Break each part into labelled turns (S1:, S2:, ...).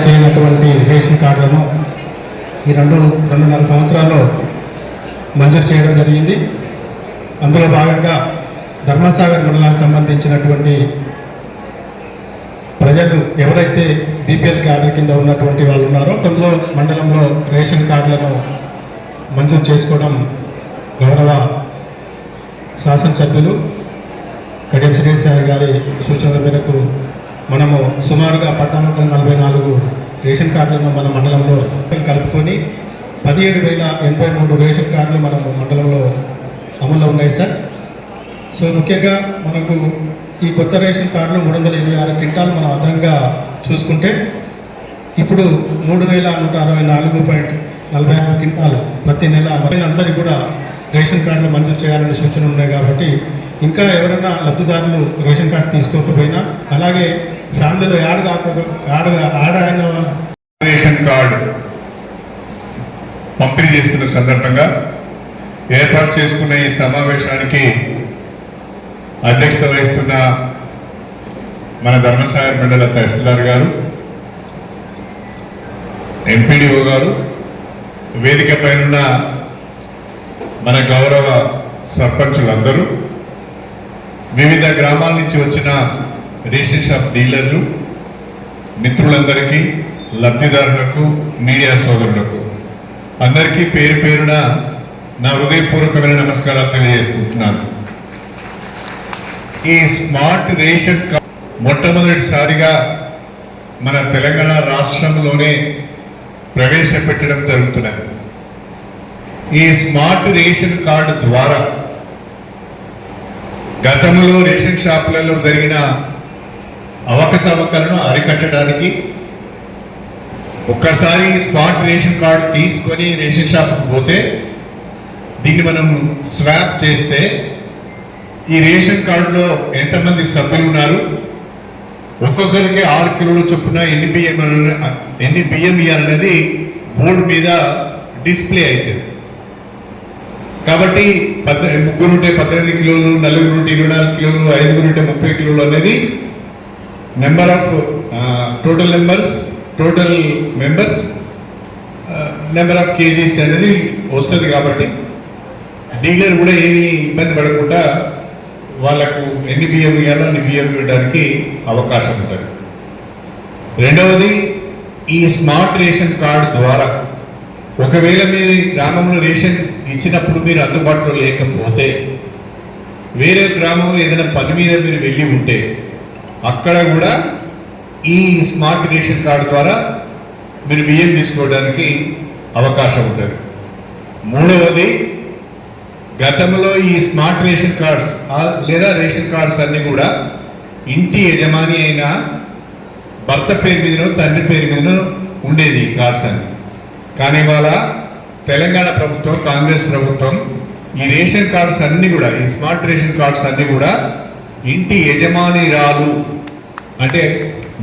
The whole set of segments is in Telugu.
S1: చేయనటువంటి రేషన్ కార్డులను ఈ 2.5 సంవత్సరాల్లో మంజూరు చేయడం జరిగింది. అందులో భాగంగా ధర్మసాగర్ మండలానికి సంబంధించినటువంటి ప్రజలు ఎవరైతే బీపీఎల్ కార్డు కింద ఉన్నటువంటి వాళ్ళు ఉన్నారో తొందర మండలంలో రేషన్ కార్డులను మంజూరు చేసుకోవడం గౌరవ శాసనసభ్యులు కడియం శ్రీనివాస్ గారి సూచనల మేరకు మనము సుమారుగా 1444 రేషన్ కార్డులను మన మండలంలో కలుపుకొని 17,083 రేషన్ కార్డులు మన మండలంలో అమల్లో ఉన్నాయి సార్. సో ముఖ్యంగా మనకు ఈ కొత్త రేషన్ కార్డులు 326 క్వింటాలు మనం అదనంగా చూసుకుంటే ఇప్పుడు 3,164.46 క్వింటాలు ప్రతి నెల అందరికీ కూడా రేషన్ కార్డులు మంజూరు చేయాలనే సూచనలు ఉన్నాయి. కాబట్టి ఇంకా ఎవరైనా లబ్ధిదారులు రేషన్ కార్డు తీసుకోకపోయినా అలాగే ఫ్యామిలీలో యాడ్ అయిన
S2: రేషన్ కార్డు పంపిణీ చేస్తున్న సందర్భంగా ఏర్పాటు చేసుకున్న ఈ సమావేశానికి అధ్యక్షత వహిస్తున్న మన ధర్మసాగర్ మండల తహసీల్దార్ గారు, ఎంపీడీఓ గారు, వేదిక పైన మన గౌరవ సర్పంచులందరూ, వివిధ గ్రామాల నుంచి వచ్చిన రేషన్ షాప్ డీలర్లు, మిత్రులందరికీ, లబ్ధిదారులకు, మీడియా సోదరులకు అందరికీ పేరు పేరున నా హృదయపూర్వకమైన నమస్కారాలు తెలియజేసుకుంటున్నాను. ఈ స్మార్ట్ రేషన్ కార్డు మొట్టమొదటిసారిగా మన తెలంగాణ రాష్ట్రంలోనే ప్రవేశపెట్టడం జరుగుతున్నది. ఈ స్మార్ట్ రేషన్ కార్డు ద్వారా గతంలో రేషన్ షాపులలో జరిగిన అవకతవకలను అరికట్టడానికి ఒక్కసారి స్మార్ట్ రేషన్ కార్డు తీసుకొని రేషన్ షాప్కి పోతే దీన్ని మనం స్వాప్ చేస్తే ఈ రేషన్ కార్డులో ఎంతమంది సభ్యులు ఉన్నారు, ఒక్కొక్కరికి 6 కిలోల చొప్పున ఎన్ని బియ్యం ఇవ్వాలనేది బోర్డు మీద డిస్ప్లే అవుతుంది. కాబట్టి 3 ఉంటే 18 కిలోలు, 4 ఉంటే 24 కిలోలు, 5 ఉంటే 30 కిలోలు అనేది number of total members number of kgs అనేది వస్తుంది. కాబట్టి డీలర్ కూడా ఏమీ ఇబ్బంది పడకుండా వాళ్ళకు ఎన్ని బియ్యం ఇవ్వాలో అన్ని బియ్యం ఇవ్వడానికి అవకాశం ఉంటుంది. రెండవది, ఈ స్మార్ట్ రేషన్ కార్డు ద్వారా ఒకవేళ మీరు గ్రామంలో రేషన్ ఇచ్చినప్పుడు మీరు అందుబాటులో లేకపోతే, వేరే గ్రామంలో ఏదైనా పని మీద మీరు వెళ్ళి ఉంటే అక్కడ కూడా ఈ స్మార్ట్ రేషన్ కార్డు ద్వారా మీరు బియ్యం తీసుకోవడానికి అవకాశం ఉంటుంది. మూడవది, గతంలో ఈ స్మార్ట్ రేషన్ కార్డ్స్ లేదా రేషన్ కార్డ్స్ అన్నీ కూడా ఇంటి యజమాని అయిన భర్త పేరు మీదనో తండ్రి పేరు మీదనో ఉండేది ఈ కార్డ్స్ అన్ని. కానీ ఇవాళ తెలంగాణ ప్రభుత్వం, కాంగ్రెస్ ప్రభుత్వం ఈ రేషన్ కార్డ్స్ అన్నీ కూడా, ఈ స్మార్ట్ రేషన్ కార్డ్స్ అన్నీ కూడా ఇంటి యజమానిరాలు అంటే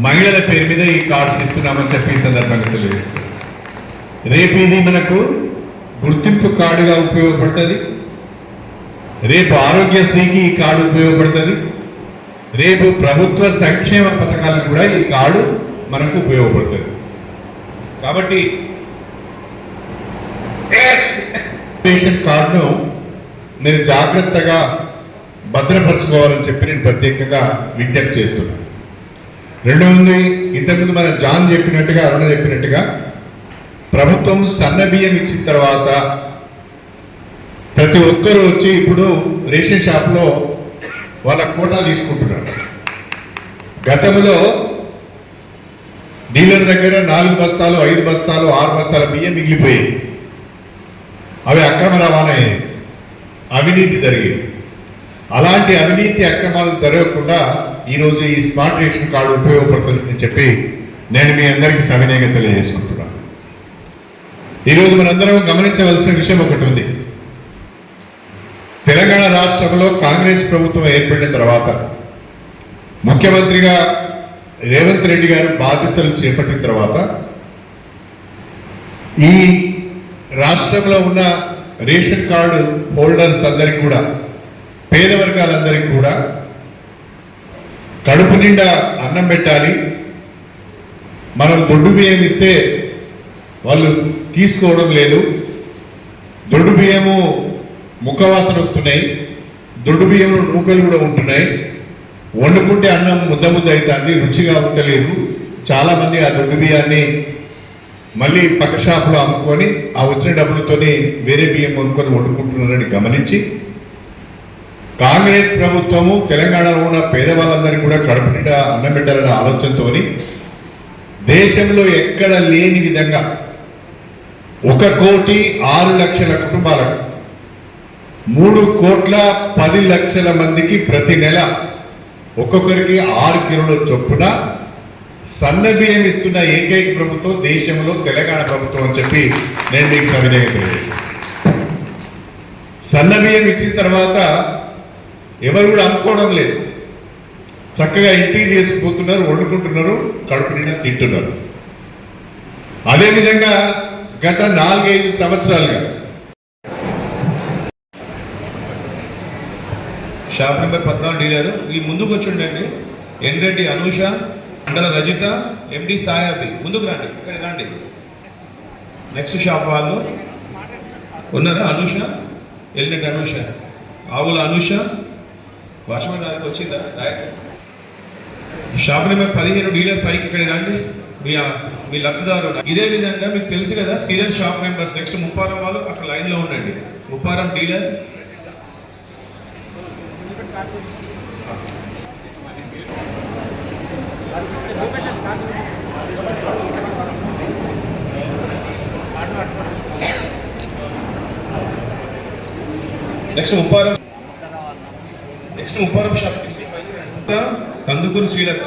S2: మహిళల పేరు మీద ఈ కార్డ్స్ ఇస్తున్నామని చెప్పి ఈ సందర్భంగా తెలియజేస్తుంది. రేపు ఇది మనకు గుర్తింపు కార్డుగా ఉపయోగపడుతుంది. రేపు ఆరోగ్యశ్రీకి ఈ కార్డు ఉపయోగపడుతుంది. రేపు ప్రభుత్వ సంక్షేమ పథకాలకు కూడా ఈ కార్డు మనకు ఉపయోగపడుతుంది. కాబట్టి రేషన్ కార్డును మీరు జాగ్రత్తగా భద్రపరచుకోవాలని చెప్పి నేను ప్రత్యేకంగా విజ్ఞప్తి చేస్తున్నాను. రెండవది, ఇంతకుముందు మన జాన్ చెప్పినట్టుగా, అరుణ చెప్పినట్టుగా ప్రభుత్వం సన్న బియ్యం ఇచ్చిన తర్వాత ప్రతి ఒక్కరూ వచ్చి ఇప్పుడు రేషన్ షాప్లో వాళ్ళ కోటా తీసుకుంటున్నారు. గతంలో డీలర్ దగ్గర 4 బస్తాలు, 5 బస్తాలు, 6 బస్తాల బియ్యం మిగిలిపోయాయి. అవి అక్రమ రవాణా అయ్యాయి, అవినీతి జరిగేది. అలాంటి అవినీతి అక్రమాలు జరగకుండా ఈరోజు ఈ స్మార్ట్ రేషన్ కార్డు ఉపయోగపడుతుందని చెప్పి నేను మీ అందరికీ సవినయంగా తెలియజేసుకుంటున్నాను. ఈరోజు మనందరం గమనించవలసిన విషయం ఒకటి ఉంది. తెలంగాణ రాష్ట్రంలో కాంగ్రెస్ ప్రభుత్వం ఏర్పడిన తర్వాత ముఖ్యమంత్రిగా రేవంత్ రెడ్డి గారు బాధ్యతలు చేపట్టిన తర్వాత ఈ రాష్ట్రంలో ఉన్న రేషన్ కార్డు హోల్డర్స్ అందరికీ కూడా, పేద వర్గాలందరికీ కూడా కడుపు నిండా అన్నం పెట్టాలి. మనం దొడ్డు బియ్యం ఇస్తే వాళ్ళు తీసుకోవడం లేదు. దొడ్డు బియ్యము ముఖవాసన వస్తున్నాయి, దొడ్డు బియ్యంలో నూకలు కూడా ఉంటున్నాయి. వండుకుంటే అన్నం ముద్ద ముద్ద అవుతుంది, రుచిగా ఉండలేదు. చాలామంది ఆ దొడ్డు బియ్యాన్ని మళ్ళీ పక్క షాపులో అమ్ముకొని ఆ వచ్చిన డబ్బులతోని వేరే బియ్యం కొనుక్కొని వండుకుంటున్నారని గమనించి కాంగ్రెస్ ప్రభుత్వము తెలంగాణలో ఉన్న పేదవాళ్ళందరికీ కూడా కడుపు నిండా అన్నం పెట్టాలనే ఆలోచనతో దేశంలో ఎక్కడ లేని విధంగా 1,06,00,000 కుటుంబాలకు 3,10,00,000 మందికి ప్రతి నెల ఒక్కొక్కరికి 6 కిలోల చొప్పున సన్న బియ్యం ఇస్తున్న ఏకైక ప్రభుత్వం దేశంలో తెలంగాణ ప్రభుత్వం అని చెప్పి నేను మీకు సవినయంగా తెలియజేశాను. సన్న బియ్యం ఇచ్చిన తర్వాత ఎవరు కూడా అమ్ముకోవడం లేదు, చక్కగా ఇంటికి తీసుకుపోతున్నారు, వండుకుంటున్నారు, కడుపు నిండా తింటున్నారు. అదేవిధంగా గత 4-5 సంవత్సరాలుగా
S3: షాప్ నెంబర్ 14 డీలర్ ఈ ముందుకు వచ్చిండండి. ఎన్రెడ్డి అనూష, మండల రజిత, ఎండి సాయాబి ముందుకు రండి, ఇక్కడ రండి. నెక్స్ట్ షాప్ వాళ్ళు ఉన్నారా? అనూష, ఎల్రెడ్డి అనూష, ఆవుల అనూష, వాచ్మెన్ గారికి వచ్చిందా? షాప్ నెంబర్ 15 డీలర్ పైకి ఇక్కడ రండి. మీ లబ్ధిదారు ఇదే విధంగా మీకు తెలుసు కదా serial shop numbers. Next Mupparam వాళ్ళు అక్కడ లైన్లో ఉండండి. Mupparam dealer, next Mupparam shop Kandukur Srilatha,